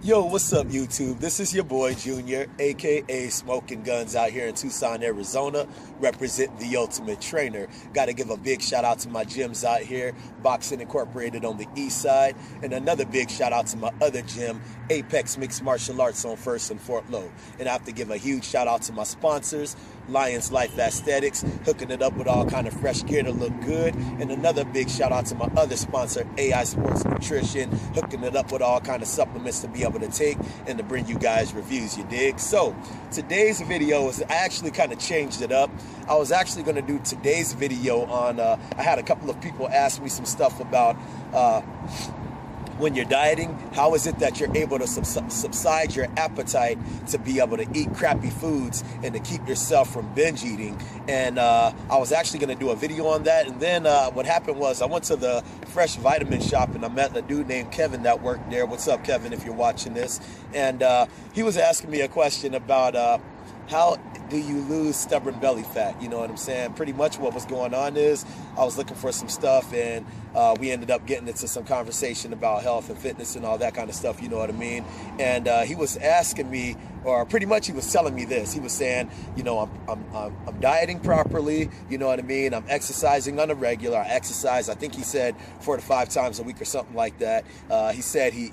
Yo, what's up, YouTube? This is your boy Junior, aka Smoking Guns, out here in Tucson, Arizona, representing the Ultimate Trainer. Got to give a big shout out to my gyms out here, Boxing Incorporated on the east side, and another big shout out to my other gym, Apex Mixed Martial Arts on First and Fort Low. And I have to give a huge shout out to my sponsors, Lions Life Aesthetics, hooking it up with all kind of fresh gear to look good, and another big shout out to my other sponsor, AI Sports Nutrition, hooking it up with all kind of supplements to be able to take and to bring you guys reviews, you dig? So today's video is, I actually kind of changed it up. I was actually going to do today's video on, I had a couple of people ask me some stuff about when you're dieting, how is it that you're able to subside your appetite to be able to eat crappy foods and to keep yourself from binge eating? And I was actually going to do a video on that. And then what happened was I went to the fresh vitamin shop and I met a dude named Kevin that worked there. What's up, Kevin, if you're watching this? And he was asking me a question about how do you lose stubborn belly fat? You know what I'm saying? Pretty much what was going on is I was looking for some stuff, and we ended up getting into some conversation about health and fitness and all that kind of stuff, you know what I mean? And he was asking me, or pretty much he was telling me this. He was saying, you know, I'm dieting properly, you know what I mean? I'm exercising on a regular. I exercise, I think he said 4 to 5 times a week or something like that. He said he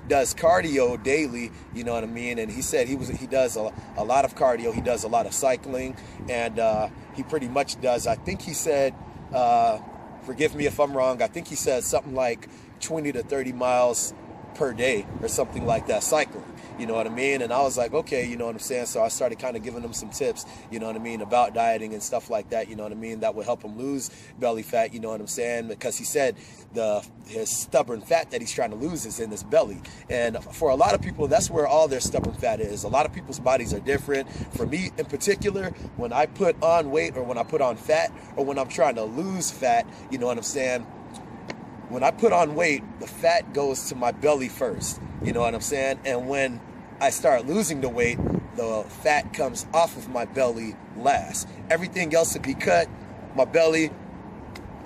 does cardio daily, you know what I mean? And he said he does a lot of cardio. He does a lot of cycling, and he pretty much does, I think he said, forgive me if I'm wrong, I think he said something like 20 to 30 miles per day or something like that, cycling. You know what I mean? And I was like, okay, you know what I'm saying? So I started kind of giving him some tips, you know what I mean, about dieting and stuff like that, you know what I mean, that would help him lose belly fat, you know what I'm saying? Because he said his stubborn fat that he's trying to lose is in his belly. And for a lot of people, that's where all their stubborn fat is. A lot of people's bodies are different. For me in particular, when I put on weight or when I put on fat or when I'm trying to lose fat, you know what I'm saying? When I put on weight, the fat goes to my belly first, you know what I'm saying? And when I start losing the weight, the fat comes off of my belly last. Everything else would be cut, my belly,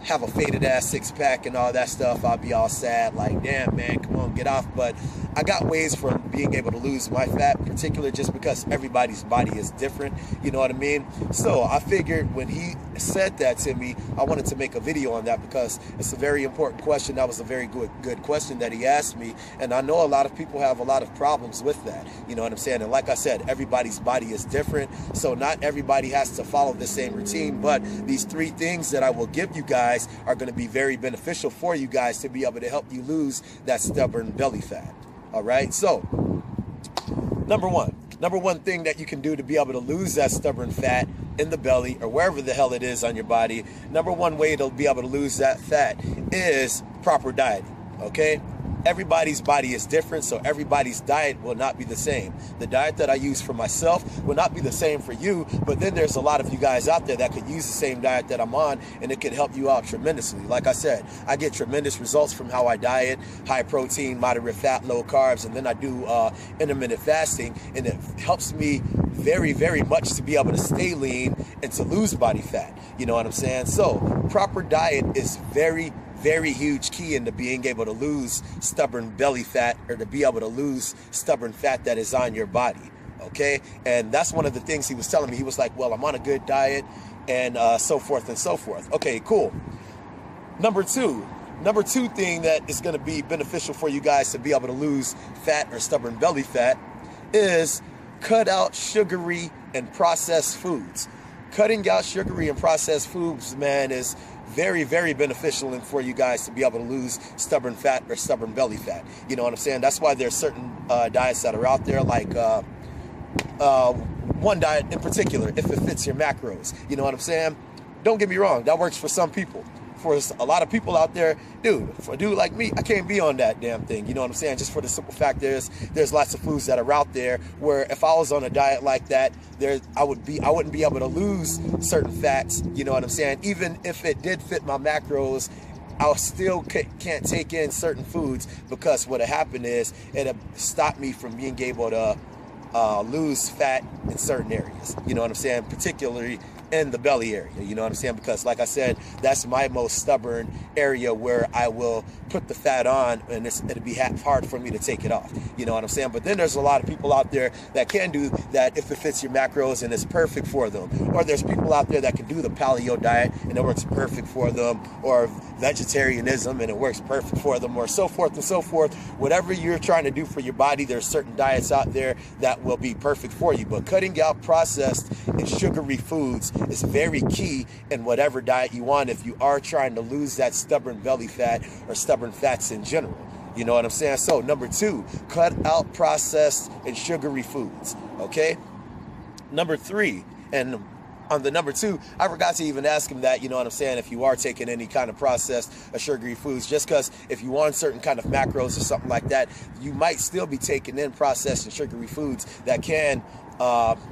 have a faded ass 6-pack and all that stuff. I'll be all sad, like, damn, man, come on, get off. But I got ways for being able to lose my fat, in particular, just because everybody's body is different, you know what I mean? So I figured when he said that to me, I wanted to make a video on that because it's a very important question. That was a very good question that he asked me, and I know a lot of people have a lot of problems with that, you know what I'm saying? And like I said, everybody's body is different, so not everybody has to follow the same routine, but these 3 things that I will give you guys are going to be very beneficial for you guys to be able to help you lose that stubborn belly fat. All right, so number one thing that you can do to be able to lose that stubborn fat in the belly or wherever the hell it is on your body, number one way to be able to lose that fat is proper dieting. Okay, everybody's body is different, so everybody's diet will not be the same. The diet that I use for myself will not be the same for you, but then there's a lot of you guys out there that could use the same diet that I'm on, and it could help you out tremendously. Like I said, I get tremendous results from how I diet, high protein, moderate fat, low carbs, and then I do intermittent fasting, and it helps me very, very much to be able to stay lean and to lose body fat. You know what I'm saying? So proper diet is very huge key into being able to lose stubborn belly fat, or to be able to lose stubborn fat that is on your body. Okay, and that's one of the things he was telling me. He was like, well, I'm on a good diet and so forth and so forth. Okay, cool. Number two thing that is going to be beneficial for you guys to be able to lose fat or stubborn belly fat is cut out sugary and processed foods. Cutting out sugary and processed foods, man, is very, very beneficial and for you guys to be able to lose stubborn fat or stubborn belly fat. You know what I'm saying? That's why there's certain diets that are out there, like one diet in particular, if it fits your macros. You know what I'm saying? Don't get me wrong, that works for some people. For a lot of people out there, dude, for a dude like me, I can't be on that damn thing. You know what I'm saying? Just for the simple fact there's lots of foods that are out there where if I was on a diet like that, I wouldn't be able to lose certain fats. You know what I'm saying? Even if it did fit my macros, I still can't take in certain foods, because what happened is it'll stop me from being able to lose fat in certain areas. You know what I'm saying? Particularly in the belly area, you know what I'm saying? Because like I said, that's my most stubborn area where I will put the fat on and it'll be hard for me to take it off, you know what I'm saying? But then there's a lot of people out there that can do that if it fits your macros and it's perfect for them. Or there's people out there that can do the paleo diet and it works perfect for them, or vegetarianism and it works perfect for them, or so forth and so forth. Whatever you're trying to do for your body, there's certain diets out there that will be perfect for you. But cutting out processed and sugary foods is very key in whatever diet you want if you are trying to lose that stubborn belly fat or stubborn fats in general. You know what I'm saying? So number 2, cut out processed and sugary foods. Okay. Number 3, and on the number 2, I forgot to even ask him that, you know what I'm saying, if you are taking any kind of processed or sugary foods, just because if you want certain kind of macros or something like that, you might still be taking in processed and sugary foods that can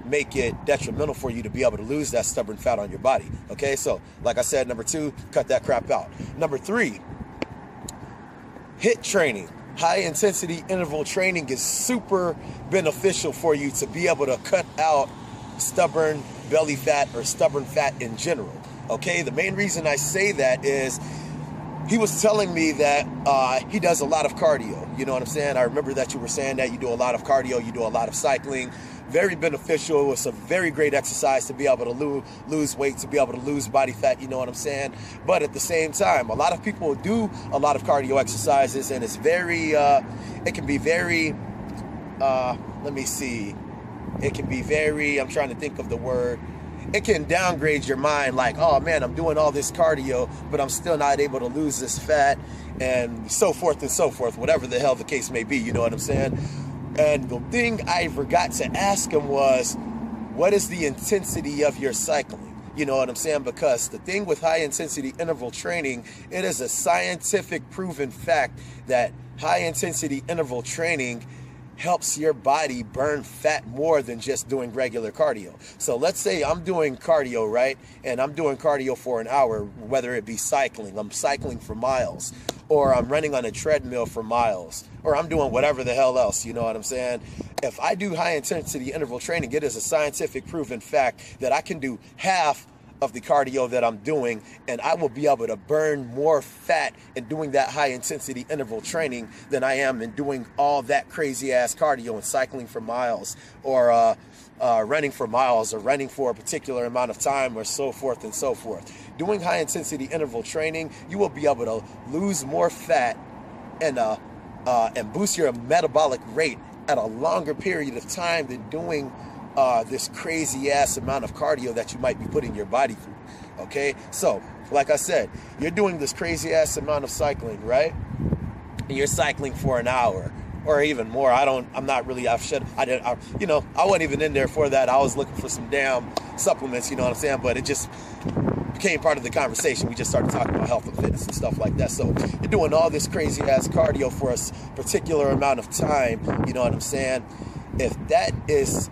make it detrimental for you to be able to lose that stubborn fat on your body. Okay, so like I said, number 2, cut that crap out. Number 3, HIIT training. High intensity interval training is super beneficial for you to be able to cut out stubborn belly fat or stubborn fat in general. Okay, the main reason I say that is he was telling me that he does a lot of cardio. You know what I'm saying? I remember that you were saying that you do a lot of cardio, you do a lot of cycling. Very beneficial. It's a very great exercise to be able to lose weight, to be able to lose body fat, you know what I'm saying? But at the same time, a lot of people do a lot of cardio exercises, and it's very, it can be very, let me see. It can be very, I'm trying to think of the word. It can downgrade your mind, like, oh man, I'm doing all this cardio, but I'm still not able to lose this fat, and so forth and so forth, whatever the hell the case may be, you know what I'm saying? And the thing I forgot to ask him was, what is the intensity of your cycling? You know what I'm saying? Because the thing with high intensity interval training, it is a scientific proven fact that high intensity interval training helps your body burn fat more than just doing regular cardio. So let's say I'm doing cardio, right? And I'm doing cardio for an hour, whether it be cycling, I'm cycling for miles, or I'm running on a treadmill for miles, or I'm doing whatever the hell else, you know what I'm saying? If I do high intensity interval training, it is a scientific proven fact that I can do half of the cardio that I'm doing, and I will be able to burn more fat in doing that high intensity interval training than I am in doing all that crazy ass cardio and cycling for miles, or running for miles, or running for a particular amount of time, or so forth and so forth. Doing high intensity interval training, you will be able to lose more fat and boost your metabolic rate at a longer period of time than doing this crazy ass amount of cardio that you might be putting your body through. Okay, so like I said, you're doing this crazy ass amount of cycling, right? And you're cycling for an hour or even more. I wasn't even in there for that. I was looking for some damn supplements, you know what I'm saying? But it just became part of the conversation. We just started talking about health and fitness and stuff like that. So you're doing all this crazy ass cardio for a particular amount of time, you know what I'm saying? If that is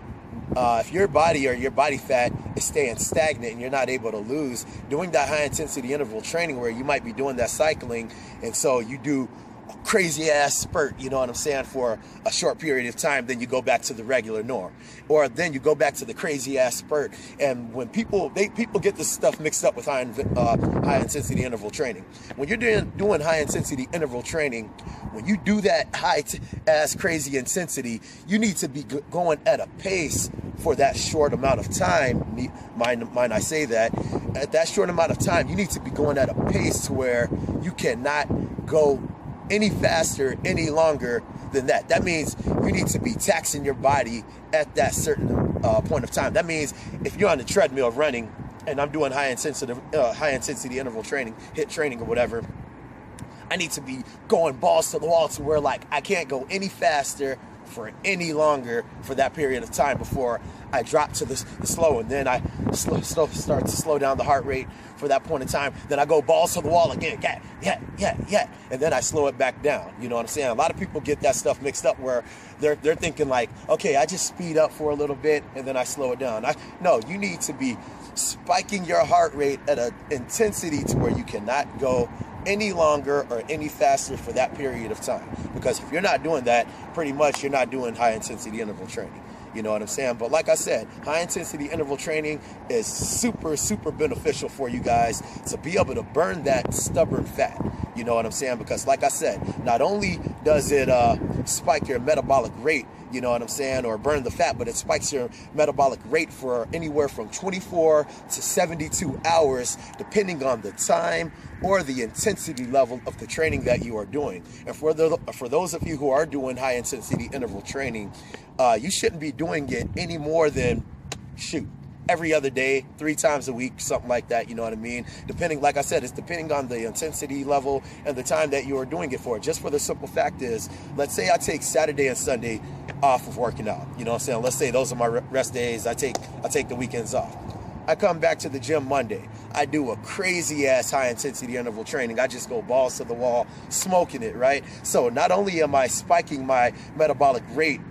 if your body or your body fat is staying stagnant and you're not able to lose, doing that high intensity interval training where you might be doing that cycling, and so you do a crazy ass spurt, you know what I'm saying, for a short period of time, then you go back to the regular norm, or then you go back to the crazy ass spurt. And when people get this stuff mixed up with high intensity interval training. When you're doing high intensity interval training, when you do that high ass crazy intensity, you need to be going at a pace for that short amount of time. Mind I say that, at that short amount of time, you need to be going at a pace to where you cannot go any faster, any longer than that. That means you need to be taxing your body at that certain point of time. That means if you're on the treadmill running, and I'm doing high intensity interval training, HIIT training or whatever, I need to be going balls to the wall to where, like, I can't go any faster for any longer for that period of time before I drop to the slow, and then I start to slow down the heart rate for that point in time. Then I go balls to the wall again, yeah, and then I slow it back down. You know what I'm saying? A lot of people get that stuff mixed up where they're thinking like, okay, I just speed up for a little bit and then I slow it down. No, you need to be spiking your heart rate at an intensity to where you cannot go any longer or any faster for that period of time. Because if you're not doing that, pretty much you're not doing high intensity interval training. You know what I'm saying? But like I said, high intensity interval training is super, super beneficial for you guys to be able to burn that stubborn fat. You know what I'm saying? Because like I said, not only does it spike your metabolic rate, you know what I'm saying, or burn the fat, but it spikes your metabolic rate for anywhere from 24 to 72 hours, depending on the time or the intensity level of the training that you are doing. And for those of you who are doing high intensity interval training, you shouldn't be doing it any more than, every other day, 3 times a week, something like that, you know what I mean? Depending, like I said, it's depending on the intensity level and the time that you are doing it for. Just for the simple fact is, let's say I take Saturday and Sunday off of working out, you know what I'm saying? Let's say those are my rest days. I take the weekends off. I come back to the gym Monday. I do a crazy ass high intensity interval training. I just go balls to the wall, smoking it, right? So not only am I spiking my metabolic rate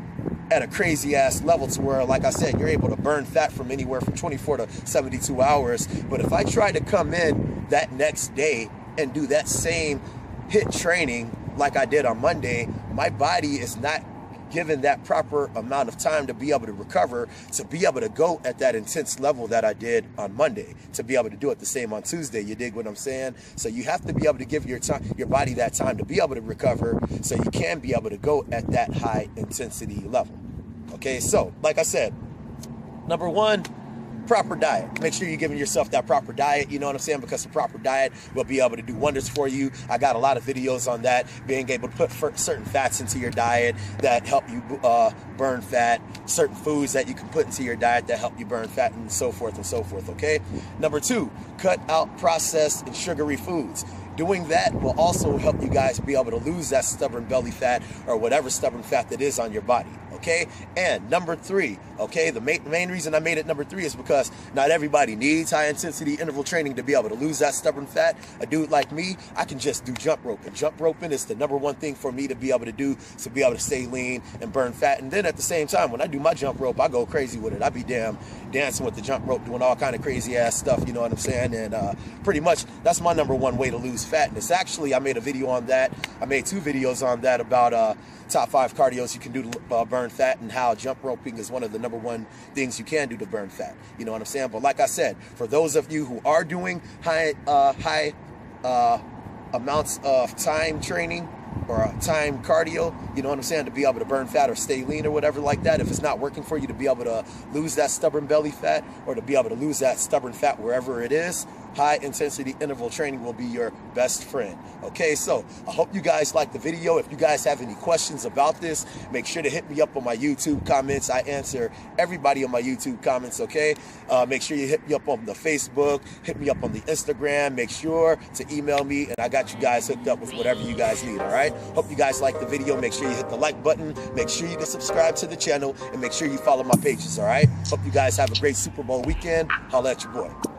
at a crazy ass level to where, like I said, you're able to burn fat from anywhere from 24 to 72 hours. But if I try to come in that next day and do that same HIIT training like I did on Monday, my body is not given that proper amount of time to be able to recover, to be able to go at that intense level that I did on Monday, to be able to do it the same on Tuesday. You dig what I'm saying? So you have to be able to give your body that time to be able to recover, so you can be able to go at that high intensity level. Okay, so like I said, number one, proper diet. Make sure you're giving yourself that proper diet, you know what I'm saying? Because the proper diet will be able to do wonders for you. I got a lot of videos on that, being able to put certain fats into your diet that help you burn fat, certain foods that you can put into your diet that help you burn fat, and so forth, okay? Number two, cut out processed and sugary foods. Doing that will also help you guys be able to lose that stubborn belly fat or whatever stubborn fat that is on your body, okay? And number three, okay, the main reason I made it number 3 is because not everybody needs high intensity interval training to be able to lose that stubborn fat. A dude like me, I can just do jump roping. Jump roping is the number 1 thing for me to be able to do, to be able to stay lean and burn fat. And then at the same time, when I do my jump rope, I go crazy with it. I be dancing with the jump rope, doing all kind of crazy ass stuff, you know what I'm saying? And pretty much that's my number 1 way to lose fat. And it's actually, I made a video on that. I made 2 videos on that about top 5 cardios you can do to burn fat, and how jump roping is one of the number 1 things you can do to burn fat. You know what I'm saying? But like I said, for those of you who are doing high amounts of time training or time cardio, you know what I'm saying, to be able to burn fat or stay lean or whatever like that, if it's not working for you to be able to lose that stubborn belly fat or to be able to lose that stubborn fat wherever it is, high intensity interval training will be your best friend. Okay, so I hope you guys liked the video. If you guys have any questions about this, make sure to hit me up on my YouTube comments. I answer everybody on my YouTube comments, okay? Make sure you hit me up on the Facebook, hit me up on the Instagram. Make sure to email me, and I got you guys hooked up with whatever you guys need, all right? Hope you guys like the video. Make sure you hit the like button. Make sure you subscribe to the channel, and make sure you follow my pages, all right? Hope you guys have a great Super Bowl weekend. Holla at your boy.